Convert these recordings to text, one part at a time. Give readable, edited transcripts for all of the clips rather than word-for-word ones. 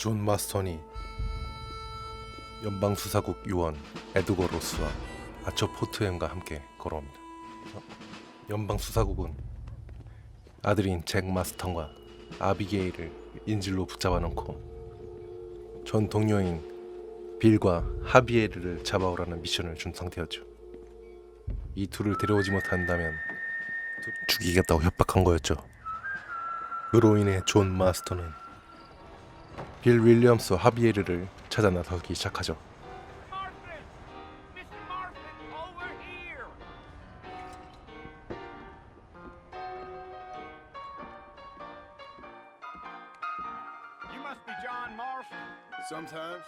존 마스턴이 연방수사국 요원 에드거 로스와 아처 포트햄과 함께 걸어옵니다. 연방수사국은 아들인 잭 마스턴과 아비게일을 인질로 붙잡아 놓고 전 동료인 빌과 하비에르를 잡아오라는 미션을 준 상태였죠. 이 둘을 데려오지 못한다면 죽이겠다고 협박한 거였죠. 그로 인해 존 마스턴은 빌 윌리엄스와 하비에르를 찾아 나서기 시작하죠. Sometimes.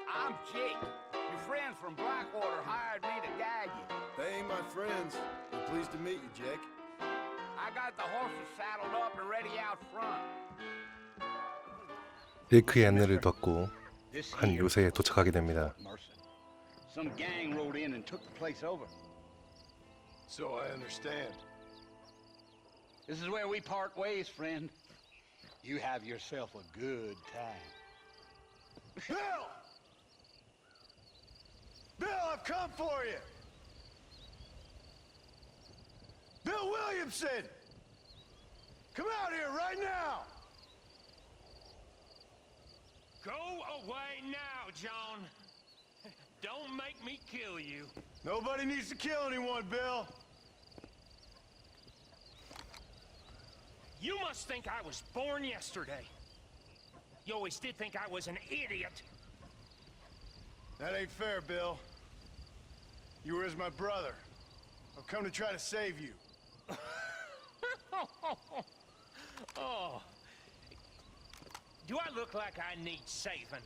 I'm Jake. Your friends from Blackwwater hired me to guide you. They ain't my friends. I'm pleased to meet you, Jake. I got the horses saddled up and ready out front. 레이크의 안내를 받고 한 요새에 도착하게 됩니다. Some gang rode in and took the place over. So I understand. This is where we part ways, friend. You have yourself a good time. Bill! Bill, I've come for you! Bill Williamson! Come out here right now! Go away now, John. Don't make me kill you. Nobody needs to kill anyone, Bill. You must think I was born yesterday. You always did think I was an idiot. That ain't fair, Bill. You were as my brother. I've come to try to save you. Oh. Do I look like I need saving?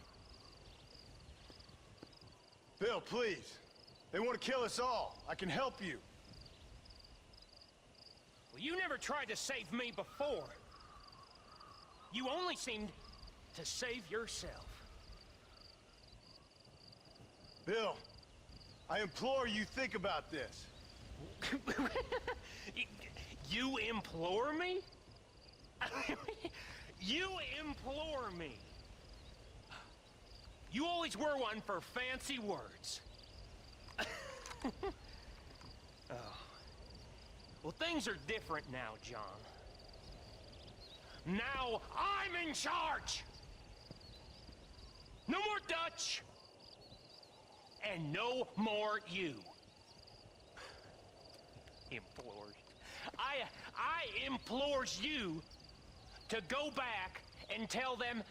Bill, please. They want to kill us all. I can help you. Well, you never tried to save me before. You only seemed to save yourself. Bill, I implore you think about this. You implore me? You implore me. You always were one for fancy words. Oh. Well, things are different now, John. Now I'm in charge. No more Dutch. And no more you. Implores. I implores you to go back and tell them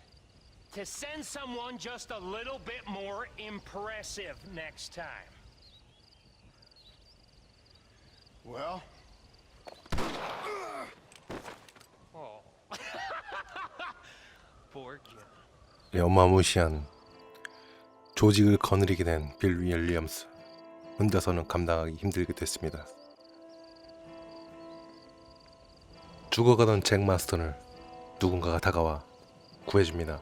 to send someone just a little bit more impressive next time. Well? Oh. Poor John. 어마무시한 조직을 거느리게 된 빌 윌리엄스. 혼자서는 감당하기 힘들게 됐습니다. 죽어가던 잭 마스턴을 누군가가 다가와 구해줍니다.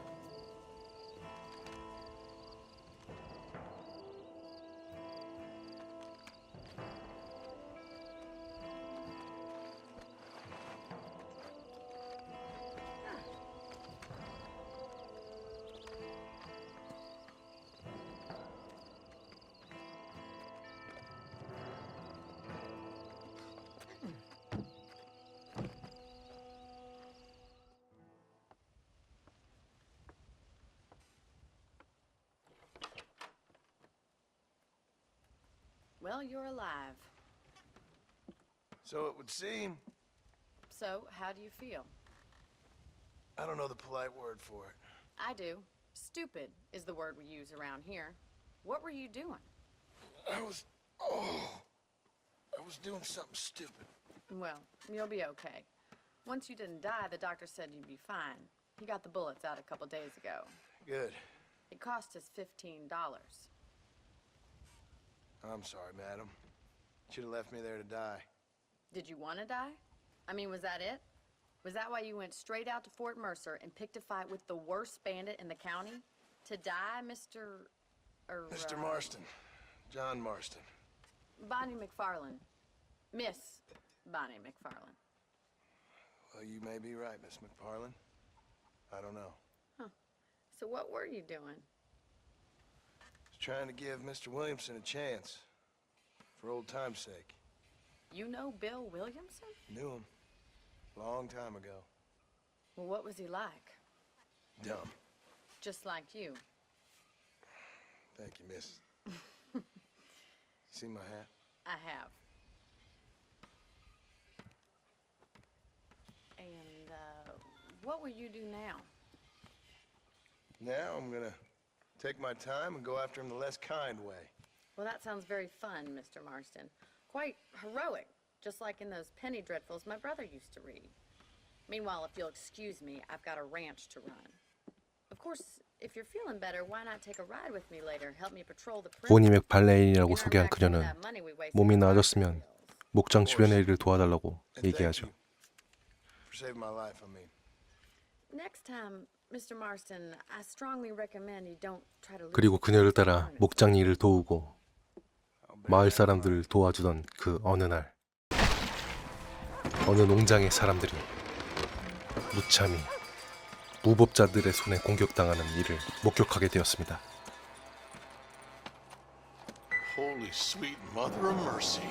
Well, you're alive. So it would seem. So, how do you feel? I don't know the polite word for it. I do. Stupid is the word we use around here. What were you doing? I was doing something stupid. Well, you'll be okay. Once you didn't die, the doctor said you'd be fine. He got the bullets out a couple days ago. Good. It cost us $15. I'm sorry, madam. Should have left me there to die. Did you want to die? I mean, was that it? Was that why you went straight out to Fort Mercer and picked a fight with the worst bandit in the county? To die, Mr. Mr. Marston. John Marston. Bonnie McFarlane. Miss Bonnie McFarlane. Well, you may be right, Miss McFarlane. I don't know. So what were you doing? Trying to give Mr. Williamson a chance. For old time's sake. You know Bill Williamson? Knew him. Long time ago. Well, what was he like? Dumb. Just like you. Thank you, miss. See my hat? I have. And, what will you do now? Now I'm gonna take my time and go after him the less kind way. Well, that sounds very fun, Mr. Marston. Quite heroic, just like in those penny dreadfuls my brother used to read. Meanwhile, if you'll excuse me, I've got a ranch to run. Of course, if you're feeling better, why not take a ride with me later? Help me patrol the 부모님의 발레인이라고 소개한 그녀는 몸이 나아졌으면 목장 주변의 일을 도와달라고 얘기하죠. For saving my life, I mean. Next time, Mr. Marston, I strongly recommend you don't try to. 그리고 그녀를 따라 목장 일을 도우고 마을 사람들을 도와주던 그 어느 날, 어느 농장의 사람들이 무참히 무법자들의 손에 공격당하는 일을 목격하게 되었습니다. Holy sweet mother of mercy.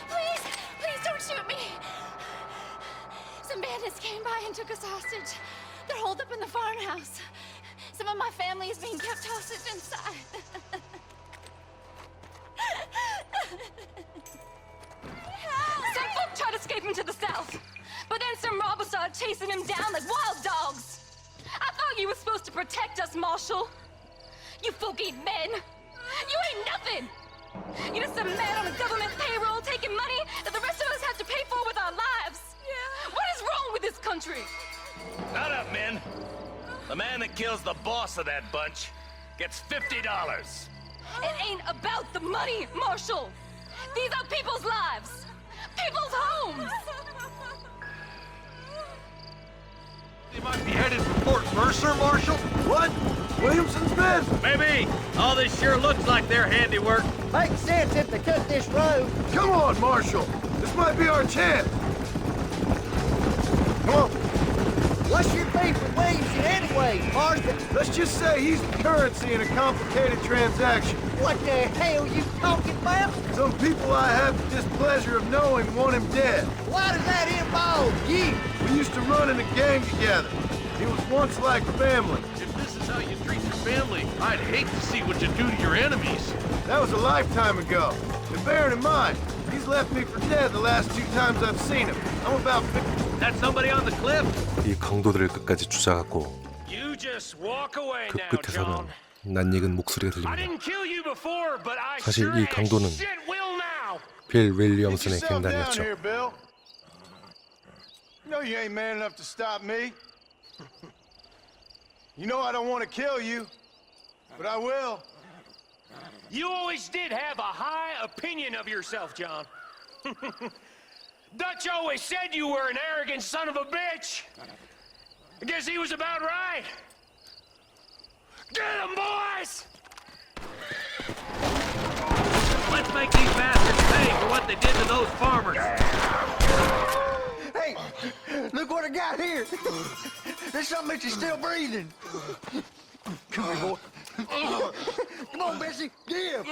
Please, please don't shoot me. Some bandits came by and took us hostage. They're holed up in the farmhouse. Some of my family is being kept hostage inside. Some folk tried to escape into the south, but then some robbers started chasing him down like wild dogs. I thought you were supposed to protect us, Marshal. You folk ain't men. You ain't nothing. You're just a man on a government payroll taking money that the rest of us have to pay for with our lives. Yeah. What is wrong with this country? Shut up, men. The man that kills the boss of that bunch gets $50. It ain't about the money, Marshal. These are people's lives, people's homes. You might be headed for Fort Mercer, Marshal. What? Williamson's men? Maybe. All this sure looks like their handiwork. Makes sense if they took this road. Come on, Marshal. This might be our chance. Come on. What's your beef with Williamson anyway, Marston? Let's just say he's the currency in a complicated transaction. What the hell you talking about? Some people I have the displeasure of knowing want him dead. Why does that involve you? We used to run in a gang together. He was once like family. If this is how you treat your family, I'd hate to see what you do to your enemies. That was a lifetime ago. And bearing in mind, he's left me for dead the last 2 times I've seen him. I'm about... That somebody on the cliff? 이 강도들을 끝까지 쫓아갔고 You just walk away 그 now, 끝에서는 John. 낯익은 목소리가 I 들립니다. didn't kill you before, but I 사실 sure 이 as 강도는 shit will now. 빌 Get 윌리엄슨의 yourself down 갱단이었죠. here, Bill. You know you ain't man enough to stop me. You know I don't want to kill you, but I will. You always did have a high opinion of yourself, John. Dutch always said you were an arrogant son of a bitch. I guess he was about right. Get him, boys! Let's make these bastards pay for what they did to those farmers. Hey, look what I got here. There's something that you're still breathing. Come here, boy. Come on, Bessie. Give.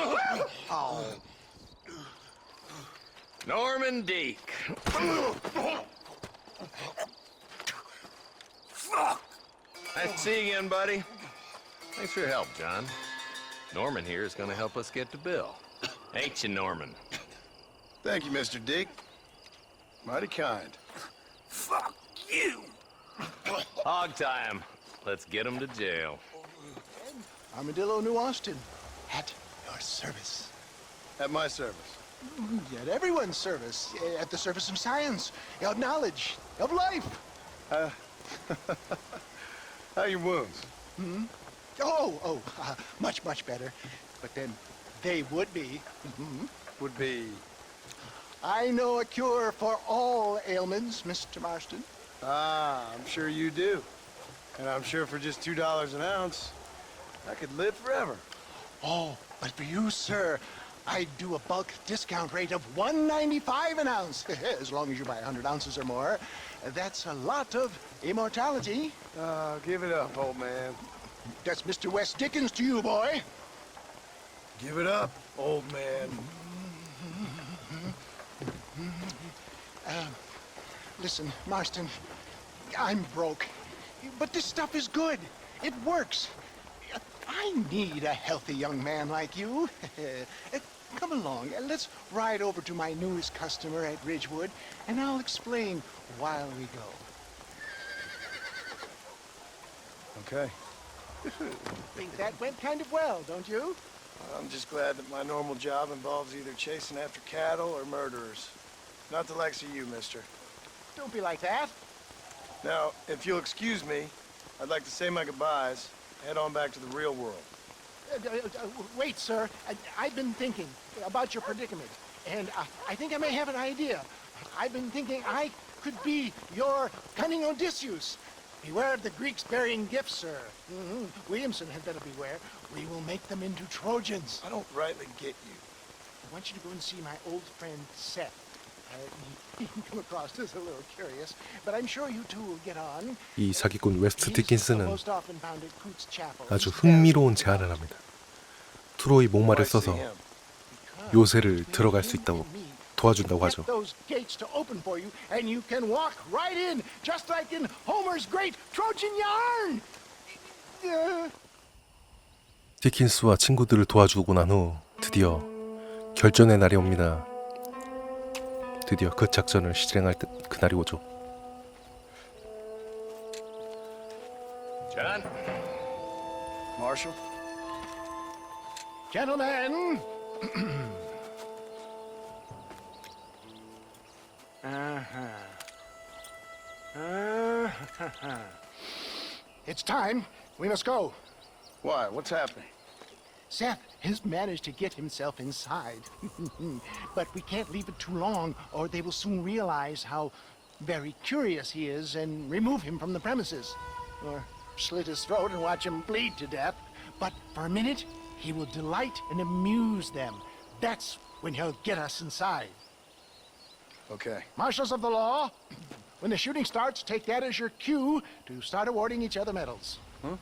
Oh. Norman Deek. Nice to see you again, buddy. Thanks for your help, John. Norman here is going to help us get to Bill. Ain't you, Norman? Thank you, Mr. Dick. Mighty kind. Fuck you! Hog time. Let's get him to jail. Armadillo, New Austin. At your service. At my service. At everyone's service. At the service of science, of knowledge, of life. How are your wounds? Much, much better. But then they would be. Would be... I know a cure for all ailments, Mr. Marston. Ah, I'm sure you do. And I'm sure for just $2 an ounce, I could live forever. Oh, but for you, sir, I do a bulk discount rate of $1.95 an ounce. As long as you buy 100 ounces or more. That's a lot of immortality. Give it up, old man. That's Mr. Wes Dickens to you, boy. Give it up, old man. Listen, Marston, I'm broke. But this stuff is good. It works. I need a healthy young man like you. Come along, let's ride over to my newest customer at Ridgewood, and I'll explain while we go. Okay. Think that went kind of well, don't you? I'm just glad that my normal job involves either chasing after cattle or murderers. Not the likes of you, mister. Don't be like that. Now, if you'll excuse me, I'd like to say my goodbyes, head on back to the real world. Wait, sir. I've been thinking about your predicament, and I think I may have an idea. I've been thinking I could be your cunning Odysseus. Beware of the Greeks burying gifts, sir. Williamson had better beware. We will make them into Trojans. I don't rightly get you. I want you to go and see my old friend Seth. He can come across as a little curious, but I'm sure you two will get on. 이 사기꾼 웨스트 디킨스는 Most often found at Coots Chapel. 아주 흥미로운 제안을 합니다. 트로이 목마를 써서 요새를 들어갈 수 있다고 도와준다고 하죠. Those gates to open for you, and you can walk right in, just like in Homer's great Trojan yarn. 디킨스와 친구들을 도와주고 난 후 드디어 결전의 날이 옵니다. 드디어 그 작전을 실행할 그날이 오죠. John? Marshal? Gentlemen. It's time. We must go. Why? What's happening? Seth has managed to get himself inside. But we can't leave it too long, or they will soon realize how very curious he is and remove him from the premises. Or slit his throat and watch him bleed to death. But for a minute, he will delight and amuse them. That's when he'll get us inside. Okay. Marshals of the law, when the shooting starts, take that as your cue to start awarding each other medals. Huh?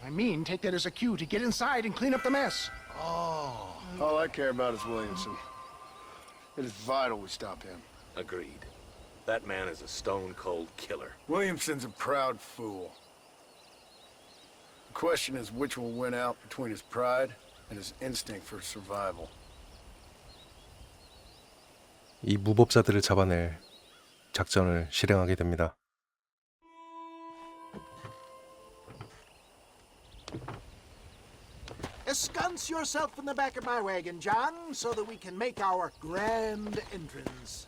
I mean, take that as a cue to get inside and clean up the mess. Oh. All I care about is Williamson. It is vital we stop him. Agreed. That man is a stone-cold killer. Williamson's a proud fool. The question is which will win out between his pride and his instinct for survival. 이 무법자들을 잡아낼 작전을 실행하게 됩니다. Ensconce yourself in the back of my wagon, John, so that we can make our grand entrance.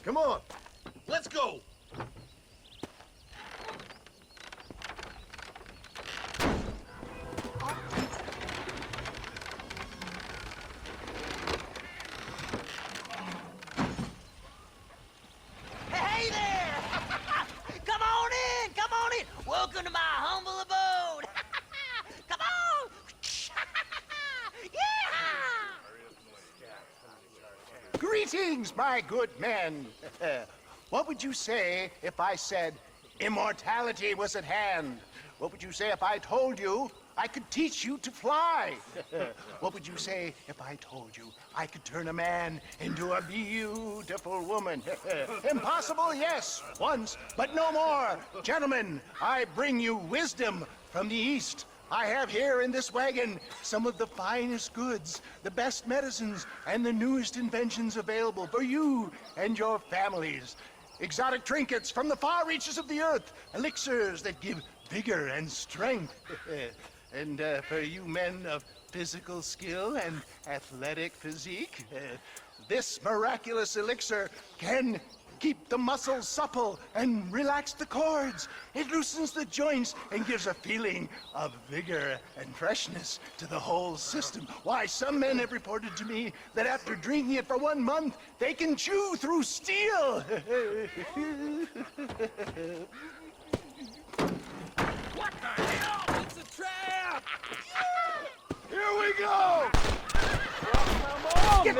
Come on, let's go! Hey there! Come on in! Come on in! Welcome to my humble abode! Come on! Yeah! Greetings, my good men. What would you say if I said immortality was at hand? What would you say if I told you I could teach you to fly? What would you say if I told you I could turn a man into a beautiful woman? Impossible, yes, once, but no more. Gentlemen, I bring you wisdom from the East. I have here in this wagon some of the finest goods, the best medicines, and the newest inventions available for you and your families. Exotic trinkets from the far reaches of the earth, elixirs that give vigor and strength. And for you men of physical skill and athletic physique, this miraculous elixir can keep the muscles supple and relax the cords. It loosens the joints and gives a feeling of vigor and freshness to the whole system. Why, some men have reported to me that after drinking it for 1 month, they can chew through steel. What the hell? It's a trap! Here we go!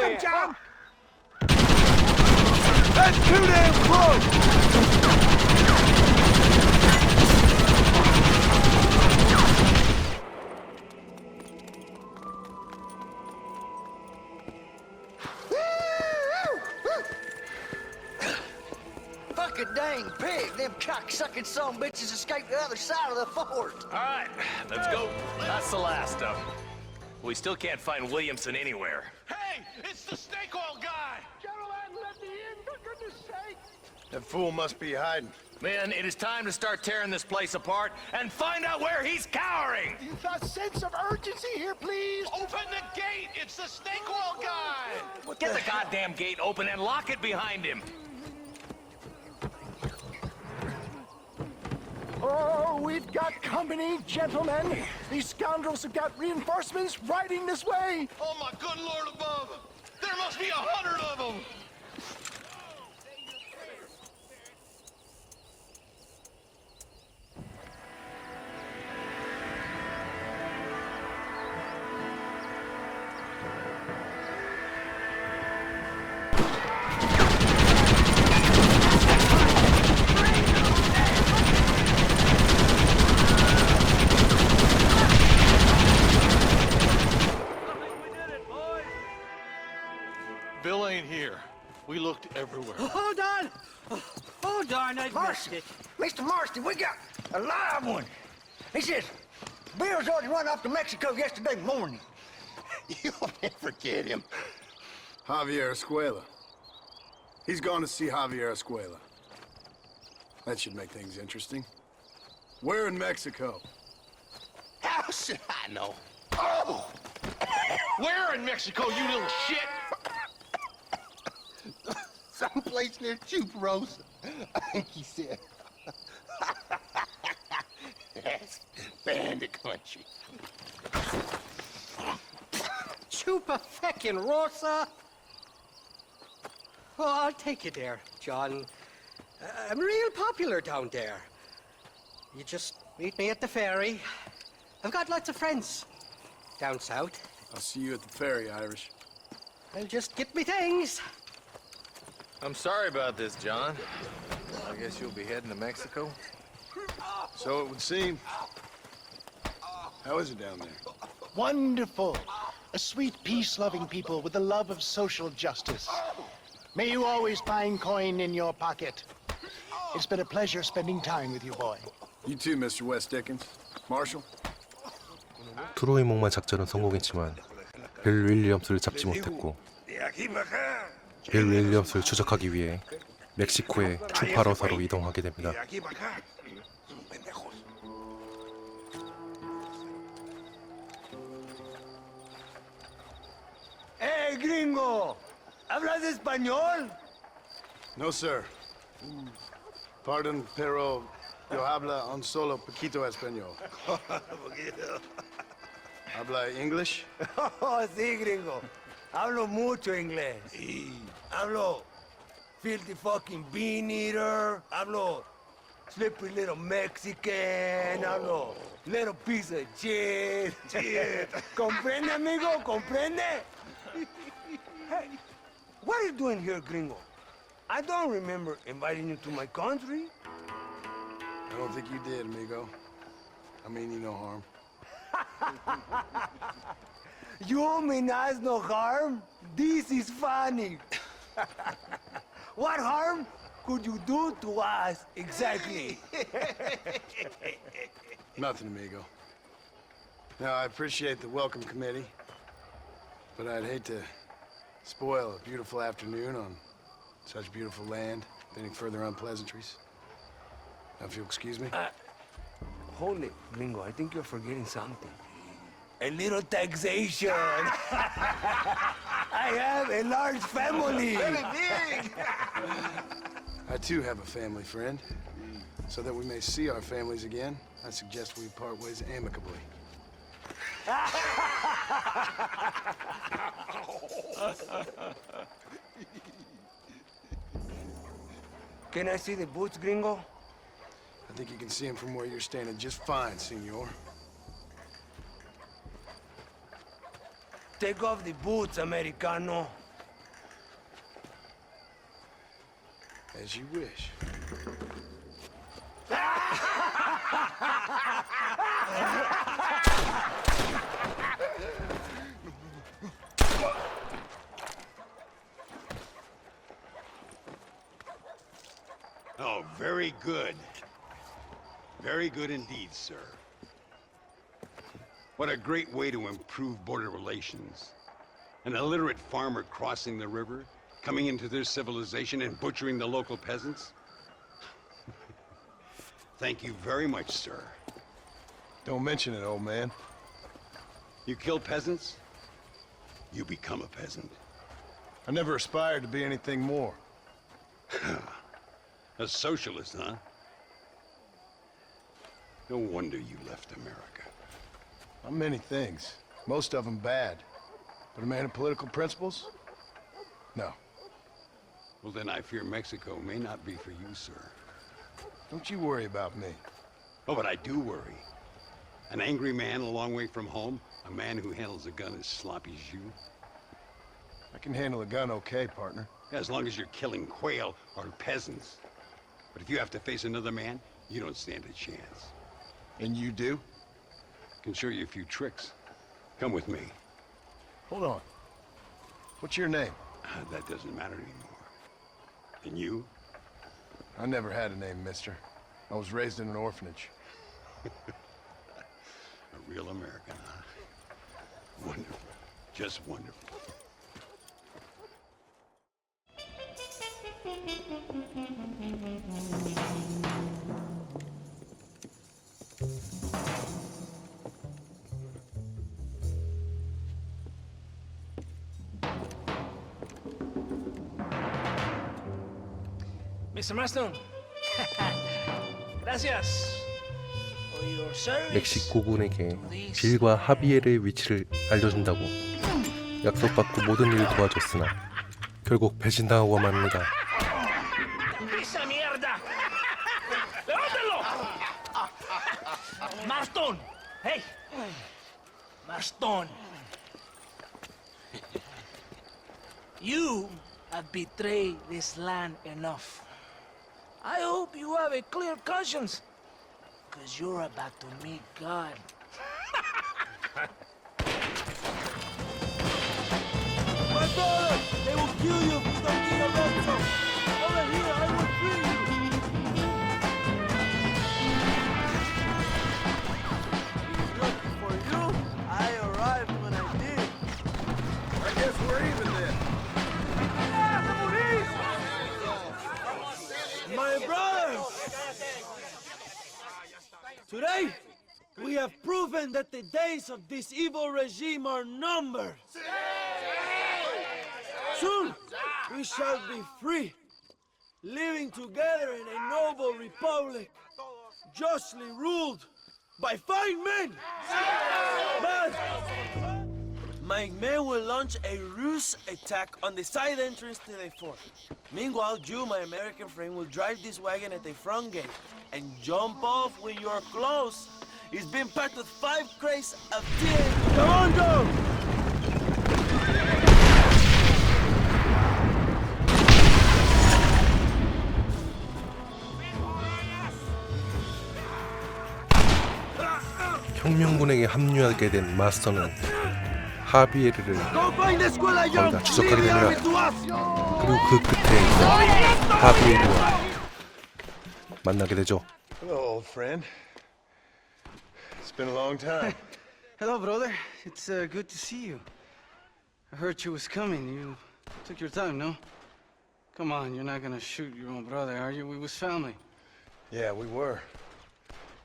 him, John! That's too damn close! Fucking dang pig! Them cocksucking son of bitches escaped the other side of the fort! All right, let's go. That's the last of them. We still can't find Williamson anywhere. Hey, it's the snake oil guy! Gentlemen, let me in, for goodness sake! That fool must be hiding. Men, it is time to start tearing this place apart and find out where he's cowering! A sense of urgency here, please! Open the gate! It's the snake oil guy! Get the goddamn gate open and lock it behind him! Oh, we've got company, gentlemen. These scoundrels have got reinforcements riding this way. Oh my good lord above! There must be 100 of them! Bill ain't here. We looked everywhere. Hold on! Oh, darn, I missed Marston! it. Mr. Marston, we got a live one! He says, Bill's already run off to Mexico yesterday morning. You'll never get him. Javier Escuela. He's gone to see Javier Escuela. That should make things interesting. Where in Mexico? How should I know? Oh! Where in Mexico, you little shit? Someplace near Chuparosa, I think he said. That's bandit country. Chupa-feckin' Oh, I'll take you there, John. I'm real popular down there. You just meet me at the ferry. I've got lots of friends down south. I'll see you at the ferry, Irish. I'll just get me things. I'm sorry about this, John. I guess you'll be heading to Mexico? So it would seem. How is it down there? Wonderful. A sweet, peace-loving people with the love of social justice. May you always find coin in your pocket. It's been a pleasure spending time with you, boy. You too, Mr. West Dickens. Marshall? 트로이 목마 작전은 성공했지만 벨 윌리엄스를 잡지 못했고 벨 윌리엄스를 추적하기 위해 멕시코의 추파로사로 이동하게 됩니다. Hey, gringo! ¿Hablas español? No, sir. Pardon, pero yo habla un solo poquito español. ¿Habla English? Oh, sí, gringo. Hablo mucho inglés. Hablo filthy fucking bean eater. Hablo slippery little Mexican. Hablo little piece of shit. ¿Comprende, amigo? ¿Comprende? Hey, what are you doing here, gringo? I don't remember inviting you to my country. I don't think you did, amigo. I mean you no harm. You mean us no harm? This is funny. What harm could you do to us exactly? Nothing, amigo. Now, I appreciate the welcome committee, but I'd hate to spoil a beautiful afternoon on such beautiful land with any further unpleasantries. Now, if you'll excuse me. Hold it, gringo. I think you're forgetting something. A little taxation. I have a large family. Very big. I too have a family friend. So that we may see our families again, I suggest we part ways amicably. Can I see the boots, gringo? I think you can see him from where you're standing just fine, senor. Take off the boots, Americano. As you wish. Oh, very good. Very good indeed, sir. What a great way to improve border relations. An illiterate farmer crossing the river, coming into their civilization and butchering the local peasants. Thank you very much, sir. Don't mention it, old man. You kill peasants, you become a peasant. I never aspired to be anything more. A socialist, huh? No wonder you left America. I'm many things. Most of them bad. But a man of political principles? No. Well, then I fear Mexico may not be for you, sir. Don't you worry about me. Oh, but I do worry. An angry man a long way from home, a man who handles a gun as sloppy as you. I can handle a gun okay, partner. Yeah, as long as you're killing quail or peasants. But if you have to face another man, you don't stand a chance. And you do? I can show you a few tricks. Come with me. Hold on. What's your name? That doesn't matter anymore. And you? I never had a name, mister. I was raised in an orphanage. A real American, huh? Wonderful. Just wonderful. Mr. Marston. Gracias. For your service. 멕시코군에게 빌과 하비에르의 위치를 알려준다고 약속받고 모든 일을 도와줬으나 결국 배신당하고 맙니다. Esa mierda. ¡Levántalo! Marston. Hey. Marston. You have betrayed this land enough. I hope you have a clear conscience, because you're about to meet God. My brother! They will kill you if you don't get a ransom! Over here, I will free you! Lucky for you, I arrived when I did. I guess we're even then. My brothers! Today, we have proven that the days of this evil regime are numbered. Soon, we shall be free, living together in a noble republic, justly ruled by fine men. But my men will launch a ruse attack on the side entrance to the fort. Meanwhile, you, my American friend, will drive this wagon at the front gate and jump off when you're close. It's been packed with 5 crates of tea. Come on, Joe! 혁명군에게 합류하게 된 마스턴은 하비에르를 거의 다 추적하게 됩니다. 그리고 그 끝에 하비에르와 만나게 되죠. Hello, old friend. It's been a long time. Hello, brother. It's good to see you. I heard you was coming. You took your time, no? Come on, you're not gonna shoot your own brother, are you? We was family. Yeah, we were.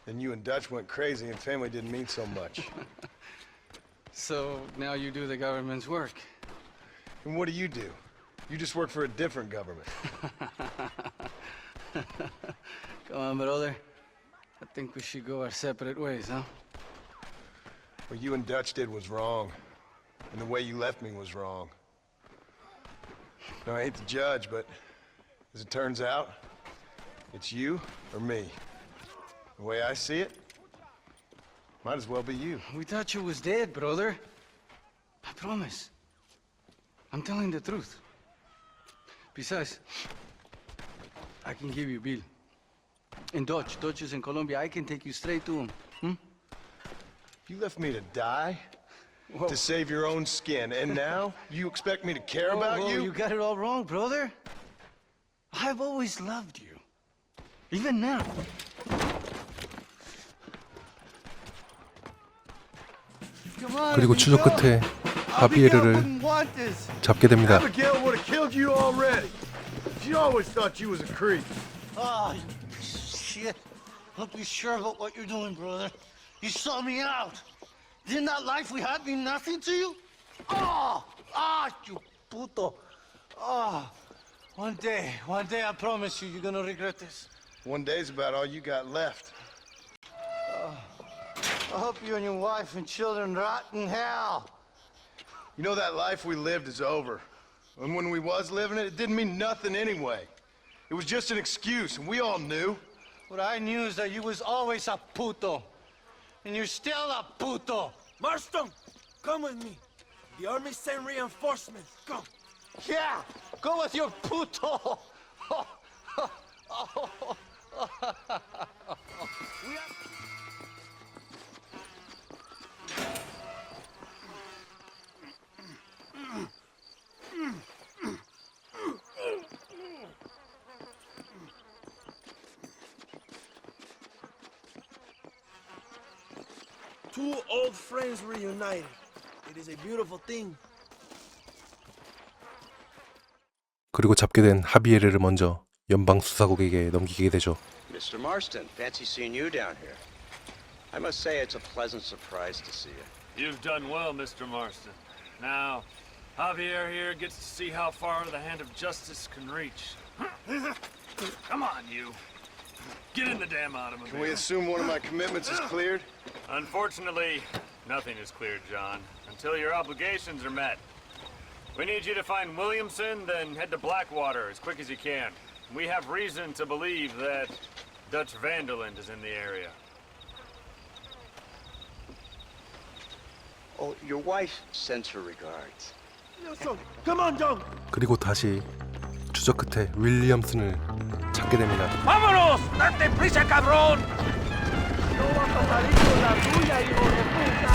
Then you and Dutch went crazy and family didn't mean so much. So now you do the government's work. And what do? You just work for a different government. Come on, brother. I think we should go our separate ways, huh? What you and Dutch did was wrong. And the way you left me was wrong. Now, I hate to judge, but as it turns out, it's you or me. The way I see it, might as well be you. We thought you was dead, brother. I promise. I'm telling the truth. Besides, I can give you Bill. In Dutch. Dutch is in Colombia. I can take you straight to him. You left me to die? To save your own skin, and now you expect me to care about you? You got it all wrong, brother. I've always loved you. Even now. Come on, 그리고 추적 끝에 하비에르를 잡게 됩니다. Abigail would have killed you already. She always thought you was a creep. Oh, shit. Don't be sure about what you're doing, brother. You saw me out. Didn't that life we had mean nothing to you? You puto. One day, I promise you, you're gonna regret this. One day's about all you got left. I hope you and your wife and children rot in hell. You know that life we lived is over. And when we was living it, it didn't mean nothing anyway. It was just an excuse, and we all knew. What I knew is that you was always a puto. And you're still a puto. Marston, come with me. The army sent reinforcements. Come. Yeah, go with your puto. Two old friends reunited. It is a beautiful thing. 그리고 잡게 된 하비에르를 먼저 연방 수사국에게 넘기게 되죠. Mr. Marston, fancy seeing you down here. I must say it's a pleasant surprise to see you. You've done well, Mr. Marston. Now, Javier here gets to see how far the hand of justice can reach. Come on, you. Get in the damn automobile. Can we assume one of my commitments is cleared? Unfortunately, nothing is cleared, John, until your obligations are met. We need you to find 윌리엄슨, then head to Blackwater as quick as you can. We have reason to believe that Dutch Vanderland is in the area. Oh, your wife sends her regards. Come on, John. 그리고 다시 추적 끝에 윌리엄슨을 찾게 됩니다. ¡Vámonos! ¡Date prisa, cabrón! No vas a salir con la tuya, hijo de puta.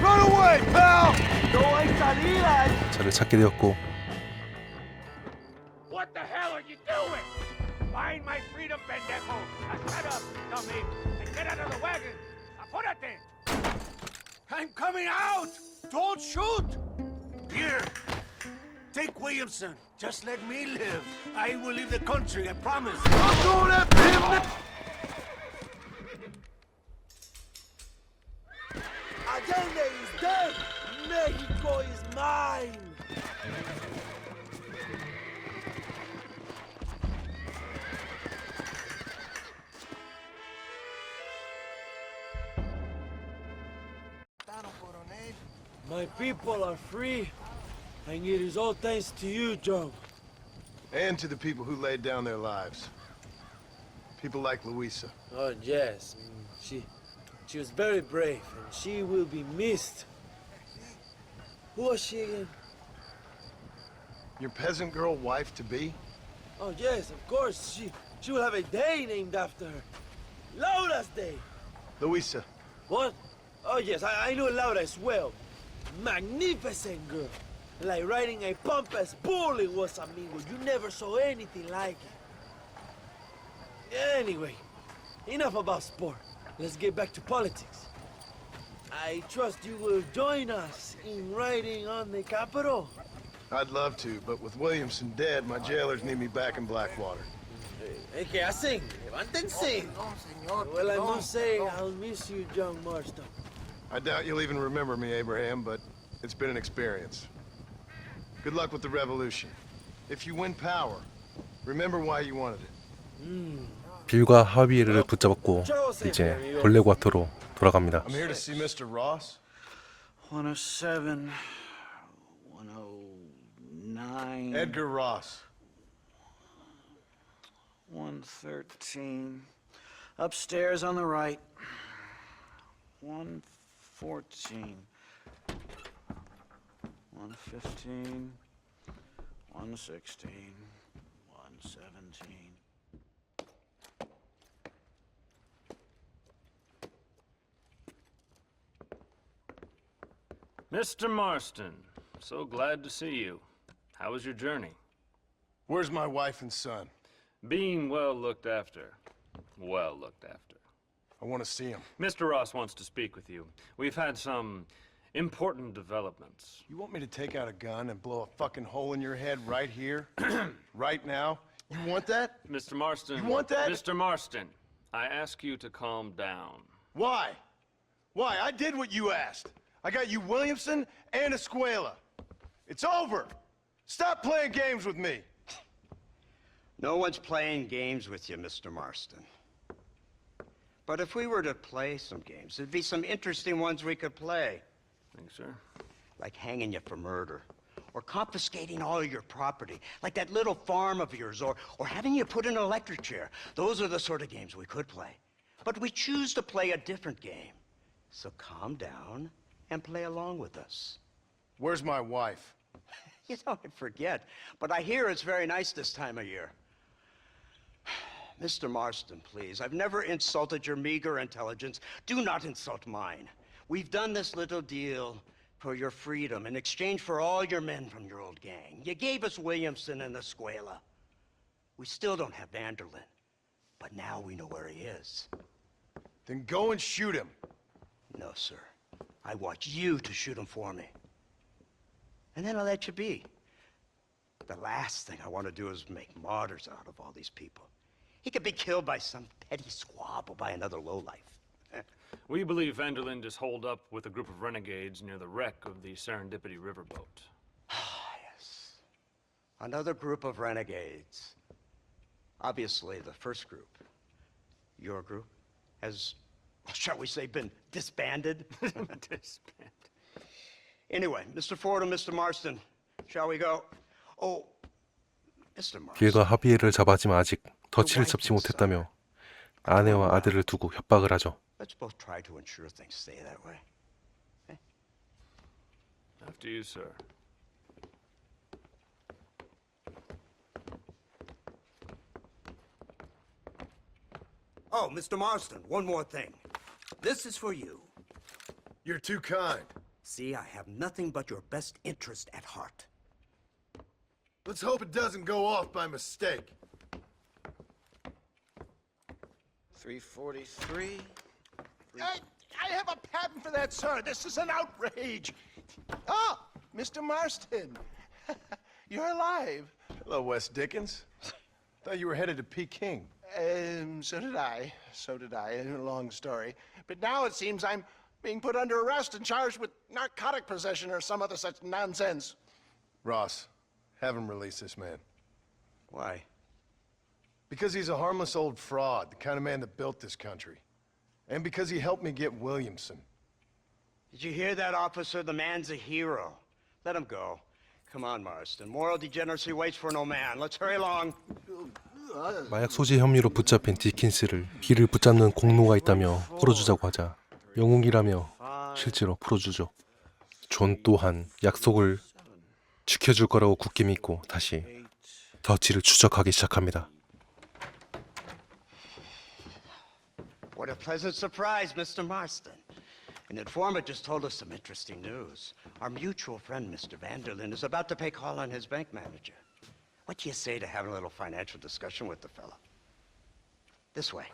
Run away, pal! No hay salida. 저를 찾게 되었고 What the hell are you doing? Find my freedom, pendejo! Shut up, dummy, and get out of the wagon! Apúrate! I'm coming out! Don't shoot! Here, take Williamson. Just let me live. I will leave the country, I promise. I'm going after him! Allende is dead! Mexico is mine! My people are free, and it is all thanks to you, Joe. And to the people who laid down their lives. People like Luisa. Oh, yes. She was very brave, and she will be missed. Who was she again? Your peasant girl wife-to-be? Oh, yes, of course. She will have a day named after her. Laura's Day. Luisa. What? Oh, yes, I know Laura as well. Magnificent girl. Like riding a pompous bull it was, amigo. You never saw anything like it. Anyway, enough about sport. Let's get back to politics. I trust you will join us in riding on the Capitol. I'd love to, but with Williamson dead, my jailers need me back in Blackwater. ¿Qué hacen? Levántense. Well, I must say, I'll miss you, John Marston. I doubt you'll even remember me, Abraham, but it's been an experience. Good luck with the revolution. If you win power, remember why you wanted it. 빌과 하비에르를 붙잡았고 이제 블랙워터로 돌아갑니다. I'm here to see Mr. Ross. 107, 109. Edgar Ross. 113. Upstairs on the right. 114. 115. 116, 117. Mr. Marston, so glad to see you. How was your journey? Where's my wife and son? Being well looked after. Well looked after. I want to see him. Mr. Ross wants to speak with you. We've had some important developments. You want me to take out a gun and blow a fucking hole in your head right here? Right now? You want that? Mr. Marston. You want that? Mr. Marston, I ask you to calm down. Why? Why? I did what you asked. I got you Williamson and Escuela. It's over. Stop playing games with me. No one's playing games with you, Mr. Marston. But if we were to play some games, there'd be some interesting ones we could play. Thanks, sir. Like hanging you for murder, or confiscating all your property, like that little farm of yours, or having you put in an electric chair. Those are the sort of games we could play. But we choose to play a different game. So calm down and play along with us. Where's my wife? You know, I forget, but I hear it's very nice this time of year. Mr. Marston, please, I've never insulted your meager intelligence. Do not insult mine. We've done this little deal for your freedom in exchange for all your men from your old gang. You gave us Williamson and Escuela. We still don't have Vanderlyn, but now we know where he is. Then go and shoot him. No, sir. I want you to shoot him for me. And then I'll let you be. The last thing I want to do is make martyrs out of all these people. He could be killed by some petty squabble by another lowlife. We believe Vanderlyn is holed up with a group of renegades near the wreck of the Serendipity riverboat. Yes. Another group of renegades. Obviously, the first group, your group, has, shall we say, been disbanded? Disbanded. Anyway, Mr. Ford and Mr. Marston, shall we go? Oh, Mr. Marston. 길과 하비에르를 잡아지만 아직 덫을 잡지 못했다며 아내와 아들을 두고 협박을 하죠. Let's both try to ensure things stay that way. Okay? After you, sir. Oh, Mr. Marston, one more thing. This is for you. You're too kind. See, I have nothing but your best interest at heart. Let's hope it doesn't go off by mistake. 343. I have a patent for that, sir. This is an outrage. Ah, Mr. Marston. You're alive. Hello, Wes Dickens. Thought you were headed to Peking. So did I. So did I. A long story. But now it seems I'm being put under arrest and charged with narcotic possession or some other such nonsense. Ross, have him release this man. Why? Because he's a harmless old fraud, the kind of man that built this country. And because he helped me get Williamson. Did you hear that, officer? The man's a hero. Let him go. Come on, Marston. Moral degeneracy waits for no man. Let's hurry along. 마약 소지 혐의로 붙잡힌 디킨스를 길을 붙잡는 공로가 있다며 풀어주자고 하자 영웅이라며 실제로 풀어주죠. 존 또한 약속을 지켜줄 거라고 굳게 믿고 다시 덫을 추적하기 시작합니다. What a pleasant surprise, Mr. Marston. An informant just told us some interesting news. Our mutual friend, Mr. Vanderlyn, is about to pay call on his bank manager. What do you say to having a little financial discussion with the fella? This way.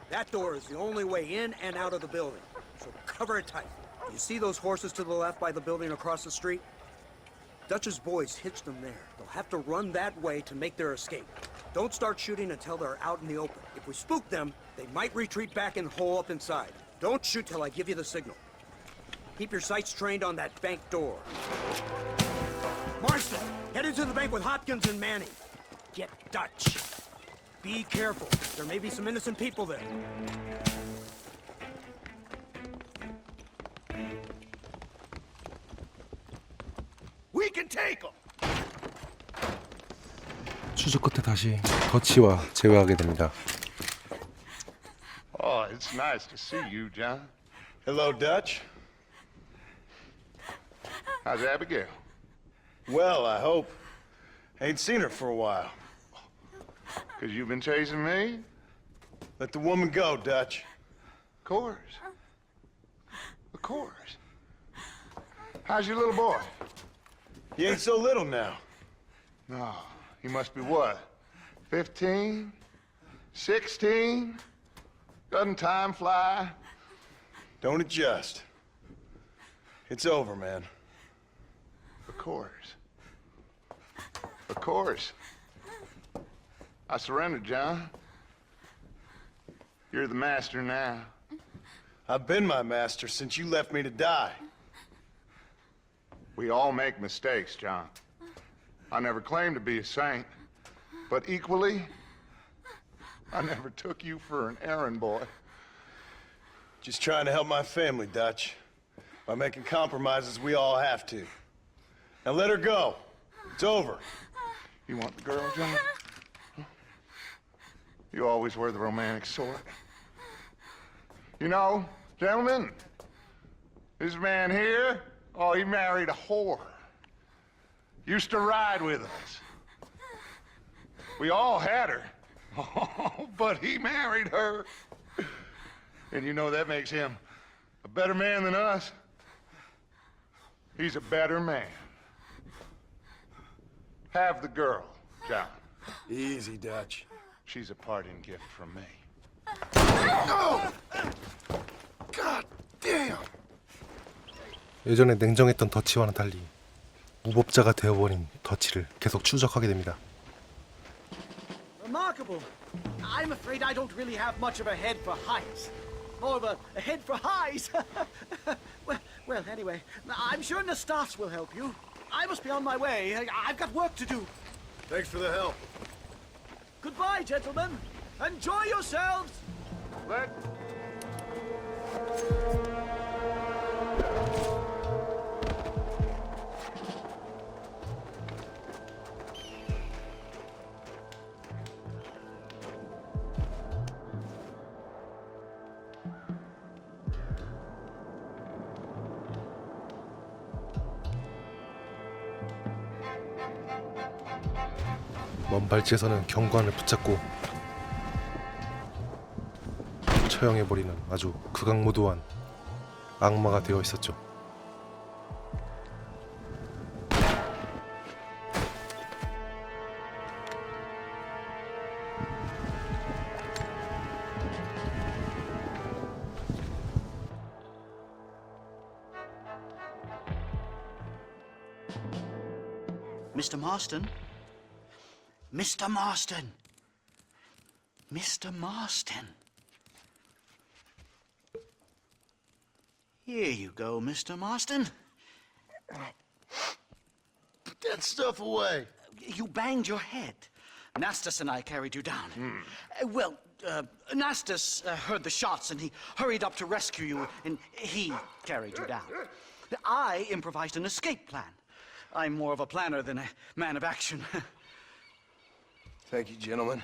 That door is the only way in and out of the building, so cover it tight. You see those horses to the left by the building across the street? Dutch's boys hitched them there. They'll have to run that way to make their escape. Don't start shooting until they're out in the open. If we spook them, they might retreat back and hole up inside. Don't shoot till I give you the signal. Keep your sights trained on that bank door. Marston, head into the bank with Hopkins and Manning. Get Dutch. Be careful. There may be some innocent people there. We can take them. 추적 끝에 다시 덫이와 제외하게 됩니다. Oh, it's nice to see you, John. Hello, Dutch. How's Abigail? Well, I hope. Ain't seen her for a while. Because you've been chasing me? Let the woman go, Dutch. Of course. Of course. How's your little boy? He ain't so little now. No, he must be what? 15? 16? Doesn't time fly? Don't adjust. It's over, man. Of course. Of course. I surrendered, John. You're the master now. I've been my master since you left me to die. We all make mistakes, John. I never claimed to be a saint, but equally, I never took you for an errand boy. Just trying to help my family, Dutch. By making compromises we all have to. Now let her go. It's over. You want the girl, John? You always were the romantic sort. You know, gentlemen, this man here, oh, he married a whore. Used to ride with us. We all had her. Oh, but he married her. And you know that makes him a better man than us. He's a better man. Have the girl, John. Easy, Dutch. She's a parting gift from me. No! God damn! 예전에 냉정했던 더치와는 달리 무법자가 되어버린 더치를 계속 추적하게 됩니다. Remarkable. I'm afraid I don't really have much of a head for heights. More of a head for highs. well, anyway, I'm sure Nastas will help you. I must be on my way. I've got work to do. Thanks for the help. Goodbye, gentlemen. Enjoy yourselves. 먼 발치에서는 경관을 붙잡고 처형해버리는 아주 극악무도한 악마가 되어 있었죠. Mr. Marston? Mr. Marston! Mr. Marston! Here you go, Mr. Marston. Put that stuff away. You banged your head. Nastas and I carried you down. Nastas heard the shots and he hurried up to rescue you, and he carried you down. I improvised an escape plan. I'm more of a planner than a man of action. Thank you, gentlemen.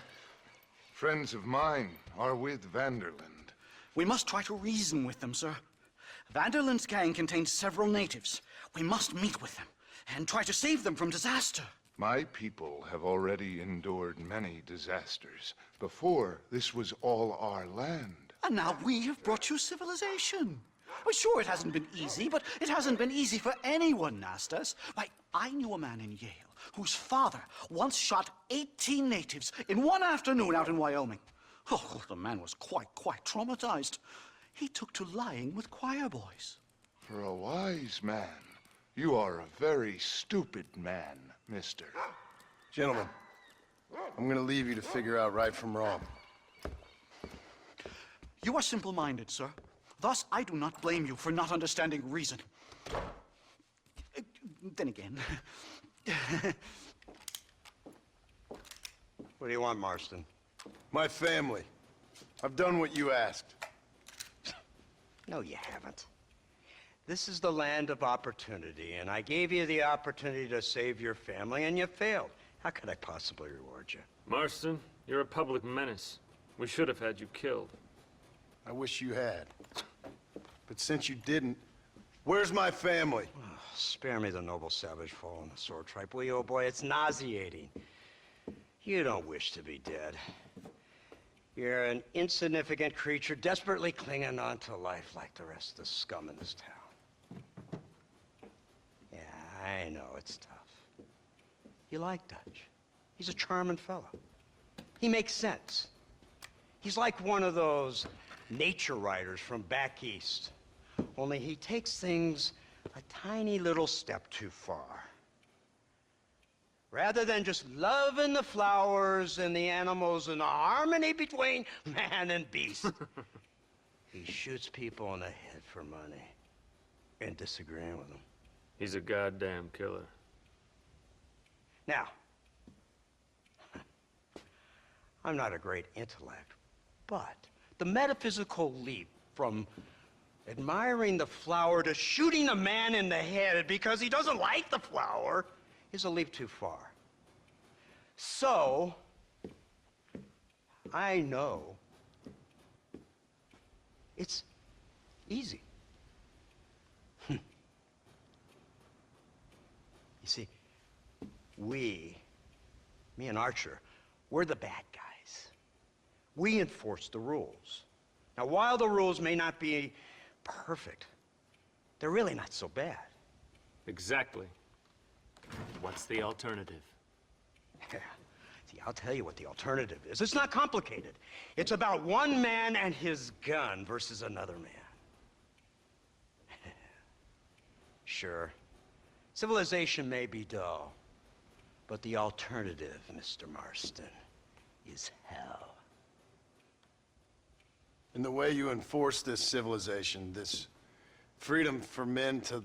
Friends of mine are with Vanderland. We must try to reason with them, sir. Vanderland's gang contains several natives. We must meet with them and try to save them from disaster. My people have already endured many disasters. Before, this was all our land. And now we have brought you civilization. Well, sure, it hasn't been easy, but it hasn't been easy for anyone, Nastas. Why, I knew a man in Yale whose father once shot 18 natives in one afternoon out in Wyoming. Oh, the man was quite traumatized. He took to lying with choir boys. For a wise man, you are a very stupid man, mister. Gentlemen, I'm gonna leave you to figure out right from wrong. You are simple-minded, sir. Thus, I do not blame you for not understanding reason. Then again... What do you want, Marston? My family. I've done what you asked. No, you haven't. This is the land of opportunity, and I gave you the opportunity to save your family, and you failed. How could I possibly reward you? Marston, you're a public menace. We should have had you killed. I wish you had. But since you didn't, where's my family? spare me the noble savage fall on the sword tripe, will you, oh boy? It's nauseating. You don't wish to be dead. You're an insignificant creature desperately clinging on to life like the rest of the scum in this town. Yeah, I know it's tough. You like Dutch. He's a charming fellow. He makes sense. He's like one of those nature writers from back east. Only he takes things a tiny little step too far. Rather than just loving the flowers and the animals and the harmony between man and beast, he shoots people in the head for money and disagreeing with them. He's a goddamn killer. Now, I'm not a great intellect, but the metaphysical leap from admiring the flower to shooting a man in the head because he doesn't like the flower is a leap too far. So, I know it's easy. You see, me and Archer, we're the bad guys. We enforce the rules. Now, while the rules may not be perfect, they're really not so bad. Exactly. What's the alternative? Yeah. See, I'll tell you what the alternative is. It's not complicated. It's about one man and his gun versus another man. Sure, civilization may be dull, but the alternative, Mr. Marston, is hell. And the way you enforce this civilization, this freedom for men to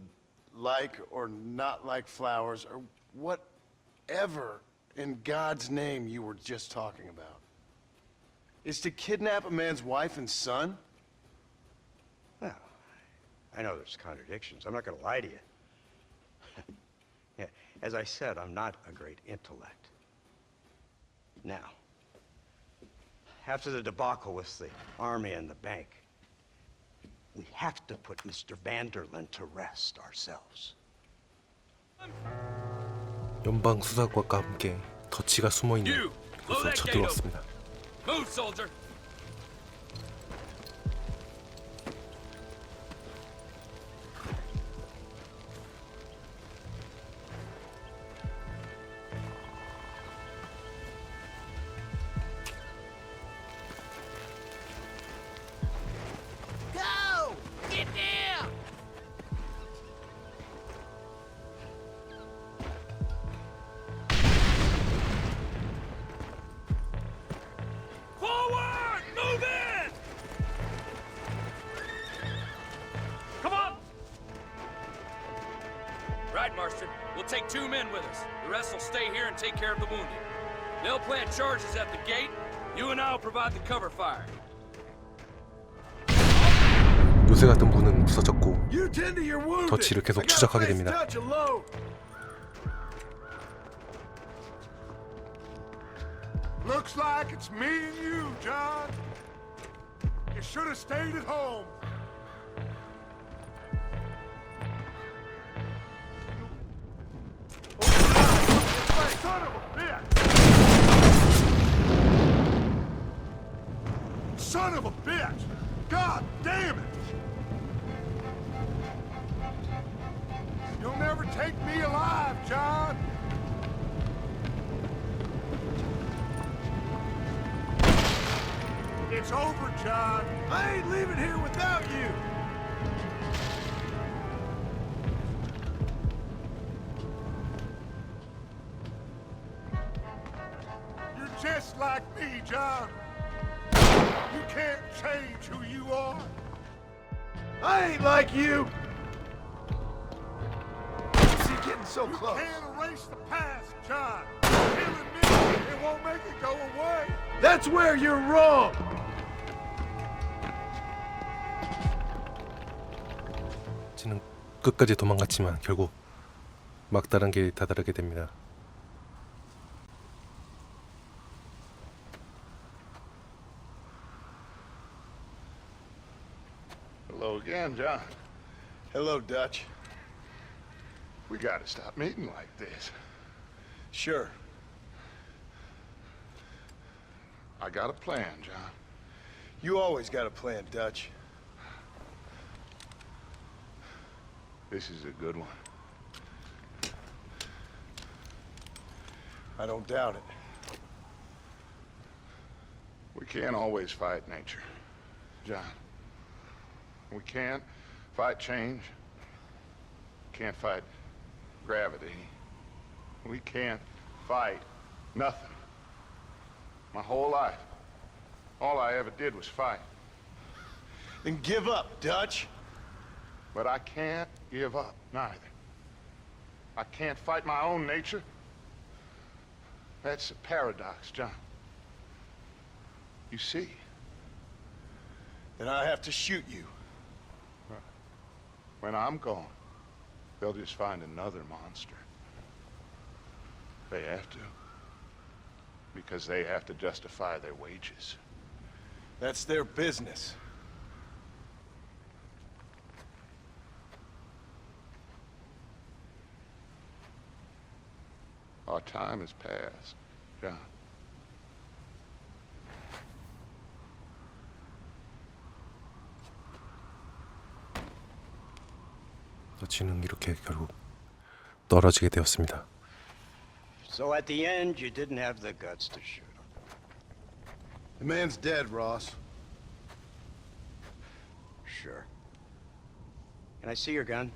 like or not like flowers, or whatever in God's name you were just talking about, is to kidnap a man's wife and son? Well, I know there's contradictions. I'm not going to lie to you. Yeah, as I said, I'm not a great intellect. Now, after the debacle with the army and the bank, we have to put Mr. Vanderlyn to rest ourselves. 연방 수사관과 함께 더치가 숨어 있는 곳으로 쳐들어왔습니다. Move, soldier! Go! Get down! Forward! Move in! Come on! Right, Marston. We'll take 2 men with us. The rest will stay here and take care of the wounded. They'll plant charges at the gate. You and I'll provide the cover fire. 요새 같은 문은 부서졌고 더치를 계속 추적하게 됩니다. Looks like it's me and you, John. You should have stayed at home. Son of a bitch! Son of a bitch! God damn it! You'll never take me alive, John. It's over, John. I ain't leaving here without you. You're just like me, John. You can't change who you are. I ain't like you. What's he getting so close? You can't erase the past, John. Killing me, it won't make it go away. That's where you're wrong. 지는 끝까지 도망갔지만 결국 막다른 길에 다다르게 됩니다. Hello again, John. Hello, Dutch. We gotta stop meeting like this. Sure. I got a plan, John. You always got a plan, Dutch. This is a good one. I don't doubt it. We can't always fight nature, John. We can't fight change. Can't fight gravity. We can't fight nothing. My whole life, all I ever did was fight. Then give up, Dutch. But I can't give up, neither. I can't fight my own nature. That's a paradox, John. You see? Then I have to shoot you. When I'm gone, they'll just find another monster. They have to. Because they have to justify their wages. That's their business. Our time has passed, John. 너치는 이렇게 결국 떨어지게 되었습니다. So at the end, you didn't have the guts to shoot him. The man's dead, Ross. Sure. Can I see your gun?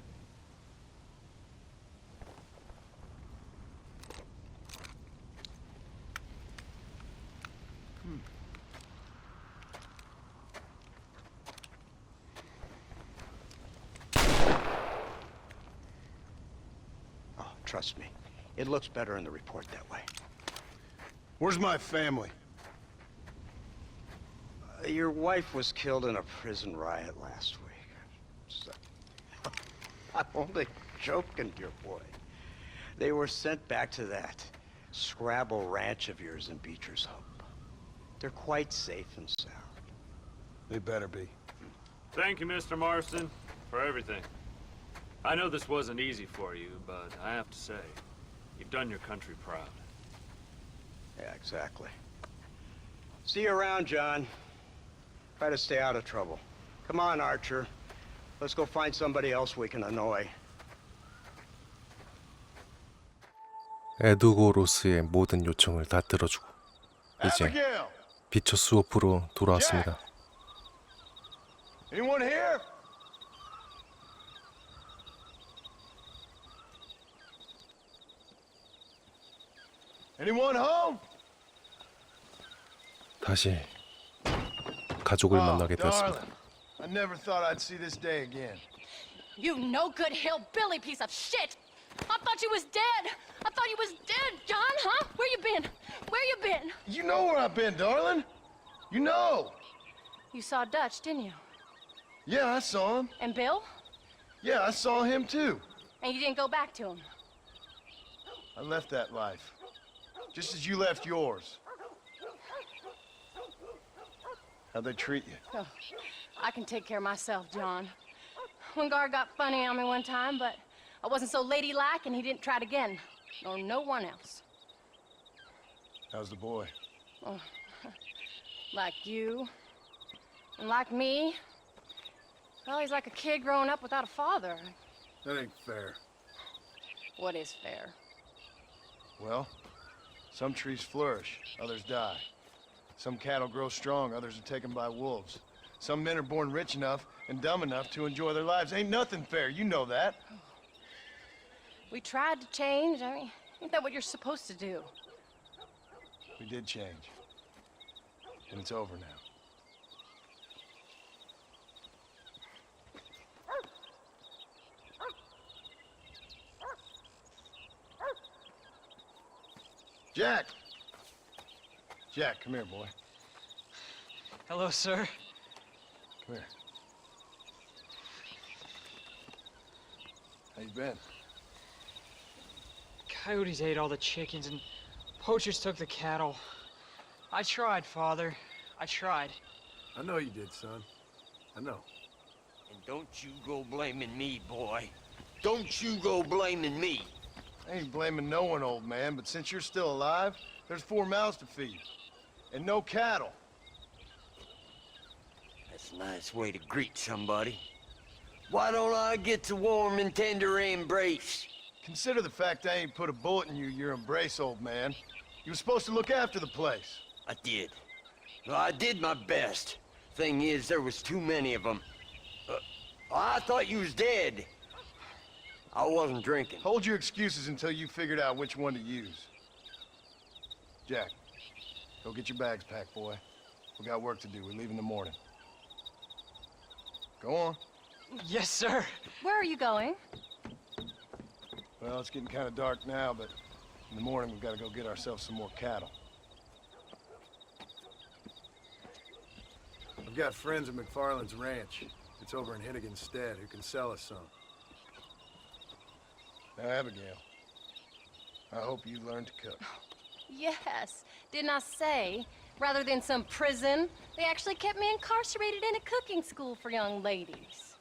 Oh, trust me. It looks better in the report that way. Where's my family? Your wife was killed in a prison riot last week. So, I'm only joking, dear boy. They were sent back to that Scrabble ranch of yours in Beecher's Hope. They're quite safe and sound. They better be. Thank you, Mr. Marston, for everything. I know this wasn't easy for you, but I have to say, you've done your country proud. Yeah, exactly. See you around, John. Try to stay out of trouble. Come on, Archer. Let's go find somebody else we can annoy. 에드고로스의 모든 요청을 다 들어주고 이제 Abigail! 비처 수호프로 돌아왔습니다. Anyone here? Anyone home? 다시 가족을 만나게 되었습니다. Darling, I never thought I'd see this day again. You no good hillbilly piece of shit! I thought you was dead! I thought you was dead, John, huh? Where you been? Where you been? You know where I've been, darling. You know. You saw Dutch, didn't you? Yeah, I saw him. And Bill? Yeah, I saw him too. And you didn't go back to him? I left that life. Just as you left yours. How'd they treat you? Oh, I can take care of myself, John. One guard got funny on me one time, but I wasn't so ladylike and he didn't try it again. Nor no one else. How's the boy? Oh, like you. And like me. Well, he's like a kid growing up without a father. That ain't fair. What is fair? Well, some trees flourish, others die. Some cattle grow strong, others are taken by wolves. Some men are born rich enough and dumb enough to enjoy their lives. Ain't nothing fair, you know that. We tried to change. I mean, ain't that what you're supposed to do? We did change. And it's over now. Jack! Jack, come here, boy. Hello, sir. Come here. How you been? Coyotes ate all the chickens and poachers took the cattle. I tried, Father. I tried. I know you did, son. I know. And don't you go blaming me, boy. Don't you go blaming me. I ain't blaming no one, old man, but since you're still alive, there's 4 mouths to feed. And no cattle. That's a nice way to greet somebody. Why don't I get the warm and tender embrace? Consider the fact I ain't put a bullet in your embrace, old man. You were supposed to look after the place. I did. Well, I did my best. Thing is, there was too many of them. I thought you was dead. I wasn't drinking. Hold your excuses until you figured out which one to use. Jack, go get your bags packed, boy. We got work to do. We're leaving in the morning. Go on. Yes, sir. Where are you going? Well, it's getting kind of dark now, but in the morning we've got to go get ourselves some more cattle. I've got friends at McFarland's ranch. It's over in Hennigan's stead who can sell us some. Now, Abigail, I hope you learn to cook. Yes. Didn't I say, rather than some prison, they actually kept me incarcerated in a cooking school for young ladies.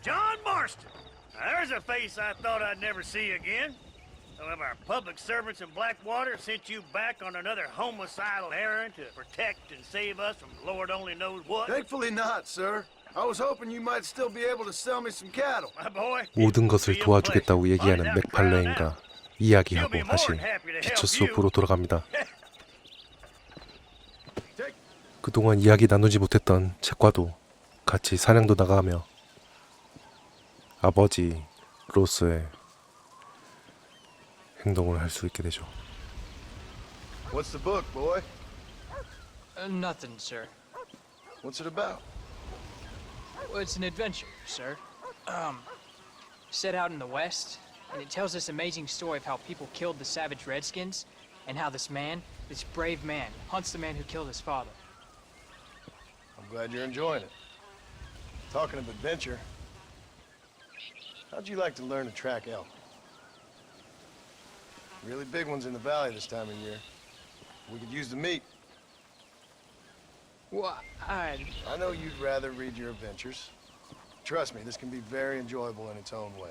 John Marston. Now, there's a face I thought I'd never see again. Some of our public servants in Blackwater sent you back on another homicidal errand to protect and save us from Lord only knows what. Thankfully not, sir. I was hoping you might still be able to sell me some cattle. My boy, 모든 것을 도와주겠다고 얘기하는 맥팔레인과 이야기하고 다시 기초 수업으로 돌아갑니다. 그동안 이야기 나누지 못했던 책과도 같이 사냥도 나가며 아버지로서의 행동을 할 수 있게 되죠. What's the book, boy? Nothing, sir. What's it about? Well, it's an adventure, sir. Set out in the West, and it tells this amazing story of how people killed the savage Redskins, and how this man, this brave man, hunts the man who killed his father. I'm glad you're enjoying it. Talking of adventure, how'd you like to learn to track elk? Really big ones in the valley this time of year. We could use the meat. Well, I know you'd rather read your adventures. Trust me, this can be very enjoyable in its own way.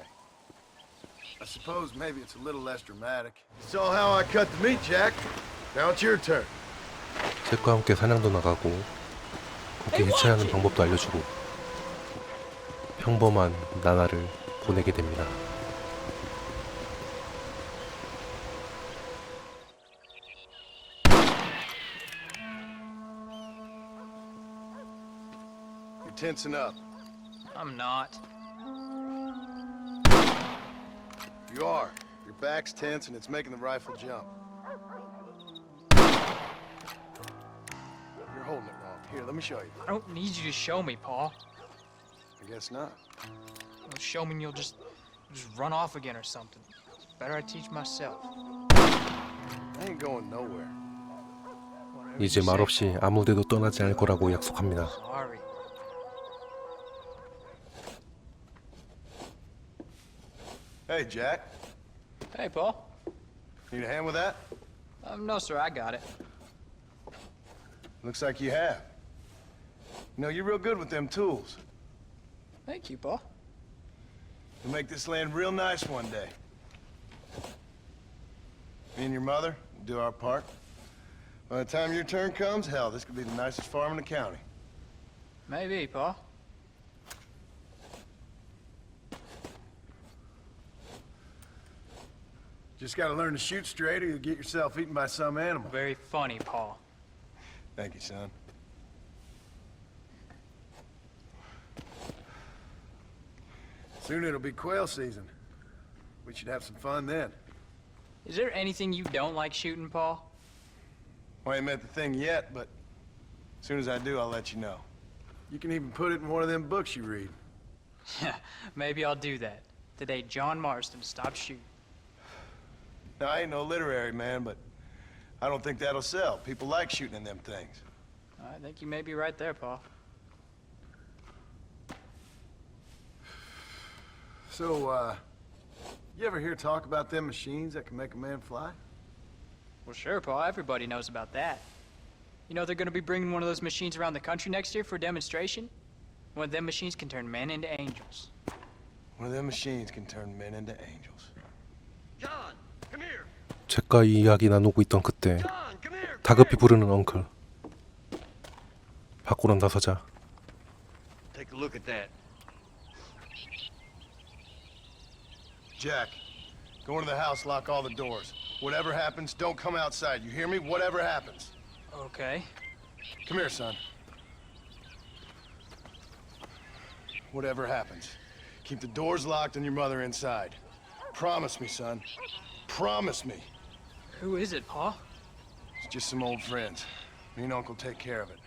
I suppose maybe it's a little less dramatic. You saw how I cut the meat, Jack. Now it's your turn. 책과 함께 사냥도 나가고 그렇게 해체하는 방법도 알려주고 평범한 나날을 보내게 됩니다. You're tensing up. I'm not. You are. Your back's tense and it's making the rifle jump. You're holding it wrong. Here, let me show you. I don't need you to show me, Paul. I guess not. You'll show me and you'll just run off again or something. It's better I teach myself. I ain't going nowhere. 이제 말없이 아무데도 떠나지 않을 거라고 약속합니다. Sorry. Hey, Jack. Hey, Paul. Need a hand with that? No, sir, I got it. Looks like you have. You know, you're real good with them tools. Thank you, Paul. You'll make this land real nice one day. Me and your mother will do our part. By the time your turn comes, hell, this could be the nicest farm in the county. Maybe, Paul. Just gotta learn to shoot straight or you'll get yourself eaten by some animal. Very funny, Paul. Thank you, son. Soon it'll be quail season. We should have some fun then. Is there anything you don't like shooting, Paul? Well, I ain't met the thing yet, but as soon as I do, I'll let you know. You can even put it in one of them books you read. Yeah, maybe I'll do that. The day John Marston stopped shooting. Now, I ain't no literary man, but I don't think that'll sell. People like shooting in them things. I think you may be right there, Paul. So, you ever hear talk about them machines that can make a man fly? Well, sure, Paul. Everybody knows about that. You know they're going to be bringing one of those machines around the country next year for a demonstration? One of them machines can turn men into angels. One of them machines can turn men into angels. John, come here. 제가 이야기 나누고 있던 그때 다급히 부르는 엉클. 밖으로 나서자. Take a look at that. Jack, go into the house, lock all the doors. Whatever happens, don't come outside. You hear me? Whatever happens. Okay. Come here, son. Whatever happens, keep the doors locked and your mother inside. Promise me, son. Promise me. Who is it, Paul? It's just some old friends. Me and Uncle take care of it.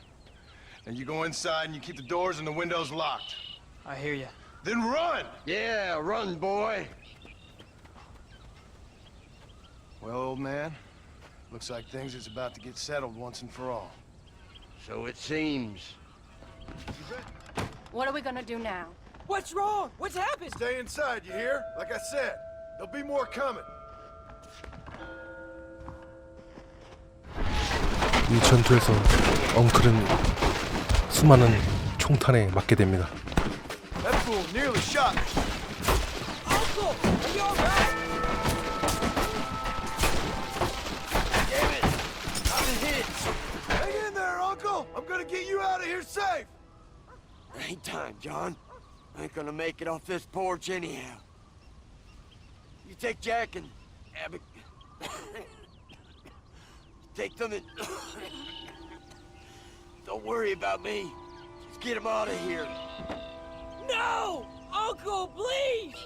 And you go inside and you keep the doors and the windows locked. I hear you. Then run! Yeah, run, boy. Well, old man, looks like things is about to get settled once and for all. So it seems. What are we gonna do now? What's wrong? What's happened? Stay inside, you hear? Like I said, there'll be more coming. 이 전투에서 엉클은 수많은 총탄에 맞게 됩니다. That fool nearly shot me. Uncle, are you alright? Damn it! I've been hit. Hang in there, Uncle. I'm gonna get you out of here safe. Ain't time, John. I ain't gonna make it off this porch anyhow. You take Jack and Abby. Take them and don't worry about me. Just get him out of here. No! Uncle, please!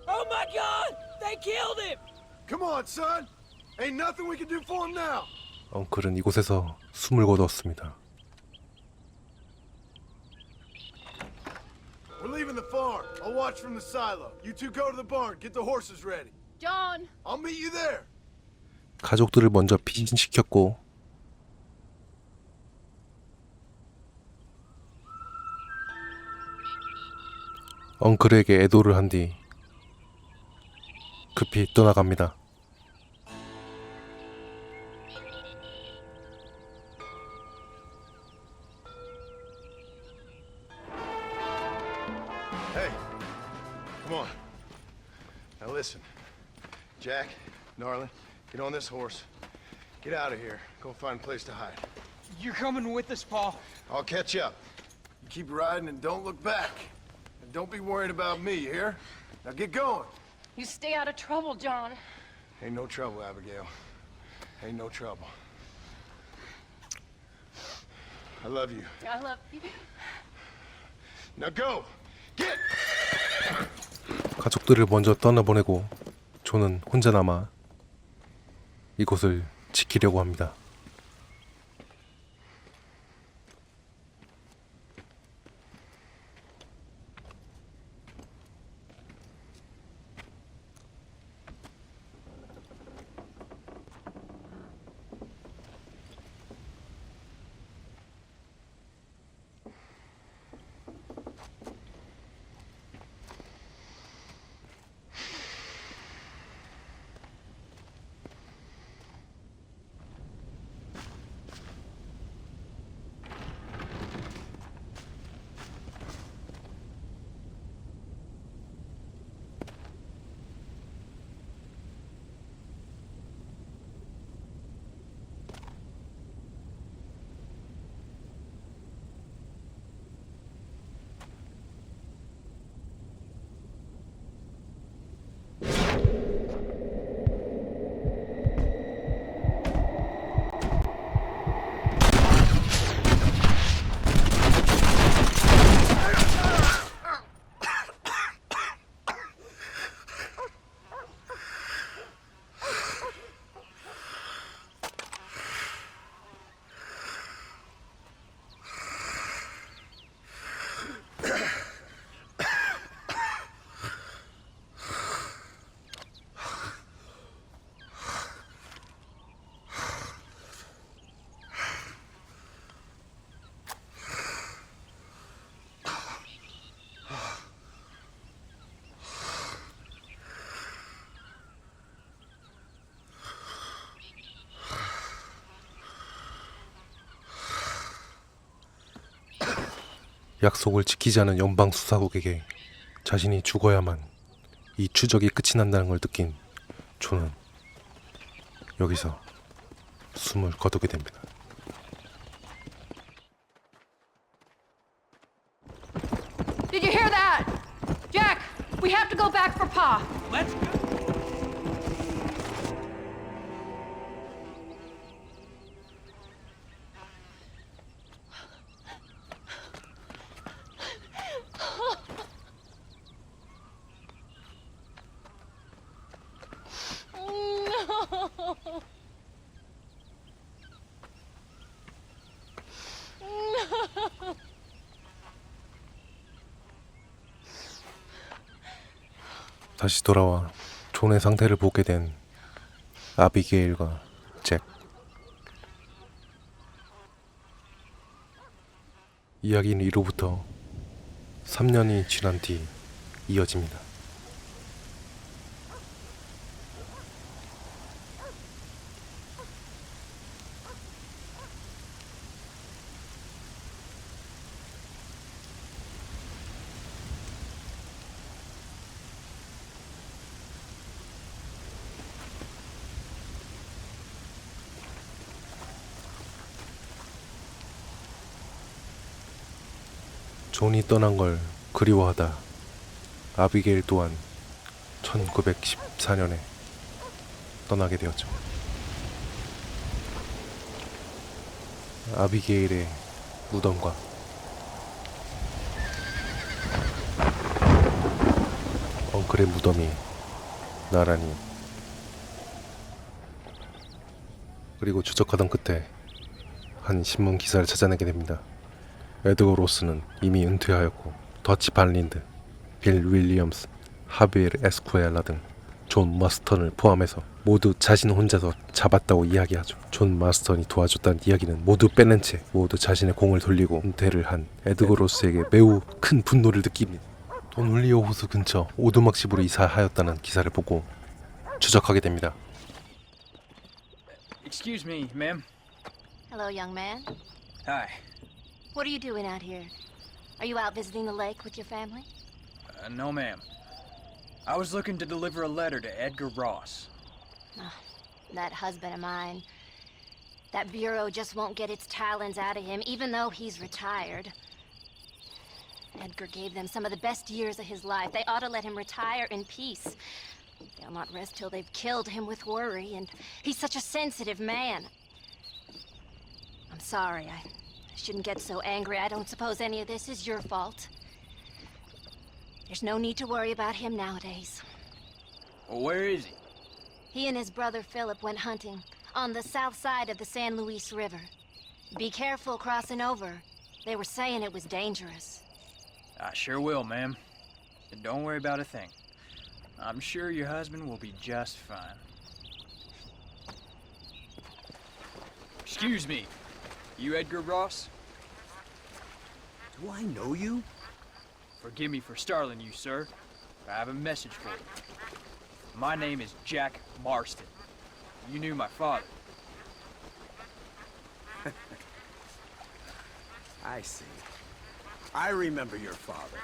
Oh my God! They killed him! Come on, son. Ain't nothing we can do for him now. 엉클은 이곳에서 숨을 거두었습니다. We're leaving the farm. I'll watch from the silo. You two go to the barn. Get the horses ready. John! I'll meet you there. 가족들을 먼저 피신시켰고 엉클에게 애도를 한 뒤 급히 떠나갑니다. Hey, come on. Now listen. Jack, darling, get on this horse. Get out of here. Go find a place to hide. You're coming with us, Paul. I'll catch up. You keep riding and don't look back. And don't be worried about me, you hear? Now get going. You stay out of trouble, John. Ain't no trouble, Abigail. Ain't no trouble. I love you. I love you. Now go! Get! 가족들을 먼저 떠나보내고 존은 혼자 남아 이곳을 지키려고 합니다. 약속을 지키지 않은 연방 수사국에게 자신이 죽어야만 이 추적이 끝이 난다는 걸 느낀 존은 여기서 숨을 거두게 됩니다. Did you hear that? Jack, we have to go back for Pa. Let's go. 다시 돌아와 존의 상태를 보게 된 아비게일과 잭. 이야기는 이로부터 3년이 지난 뒤 이어집니다. 존이 떠난 걸 그리워하다 아비게일 또한 1914년에 떠나게 되었죠. 아비게일의 무덤과 엉클의 무덤이 나란히, 그리고 추적하던 끝에 한 신문 기사를 찾아내게 됩니다. 에드거 로스는 이미 은퇴하였고 더치 발린드, 빌 윌리엄슨, 하비에르 에스쿠엘라 등 존 마스턴을 포함해서 모두 자신 혼자서 잡았다고 이야기하죠. 존 마스턴이 도와줬다는 이야기는 모두 빼낸 채 모두 자신의 공을 돌리고 은퇴를 한 에드거 로스에게 매우 큰 분노를 느낍니다. 돈 훌리오 호수 근처 오두막집으로 이사하였다는 기사를 보고 추적하게 됩니다. Excuse me, ma'am. Hello, young man. Hi. What are you doing out here? Are you out visiting the lake with your family? No, ma'am. I was looking to deliver a letter to Edgar Ross. Oh, that husband of mine. That bureau just won't get its talons out of him, even though he's retired. Edgar gave them some of the best years of his life. They ought to let him retire in peace. They'll not rest till they've killed him with worry, and he's such a sensitive man. I'm sorry, I shouldn't get so angry. I don't suppose any of this is your fault. There's no need to worry about him nowadays. Well, where is he? He and his brother Philip went hunting on the south side of the San Luis River. Be careful crossing over. They were saying it was dangerous. I sure will, ma'am. And don't worry about a thing. I'm sure your husband will be just fine. Excuse me. You Edgar Ross? Do I know you? Forgive me for startling you, sir. I have a message for you. My name is Jack Marston. You knew my father. I see. I remember your father.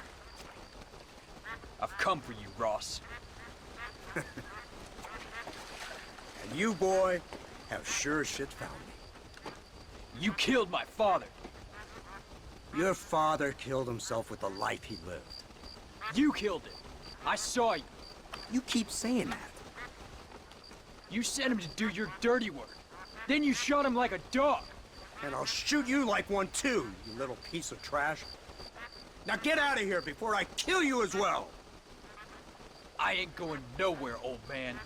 I've come for you, Ross. And you, boy, have sure as shit found me. You killed my father. Your father killed himself with the life he lived. You killed him. I saw you. You keep saying that. You sent him to do your dirty work. Then you shot him like a dog. And I'll shoot you like one too, you little piece of trash. Now get out of here before I kill you as well! I ain't going nowhere, old man.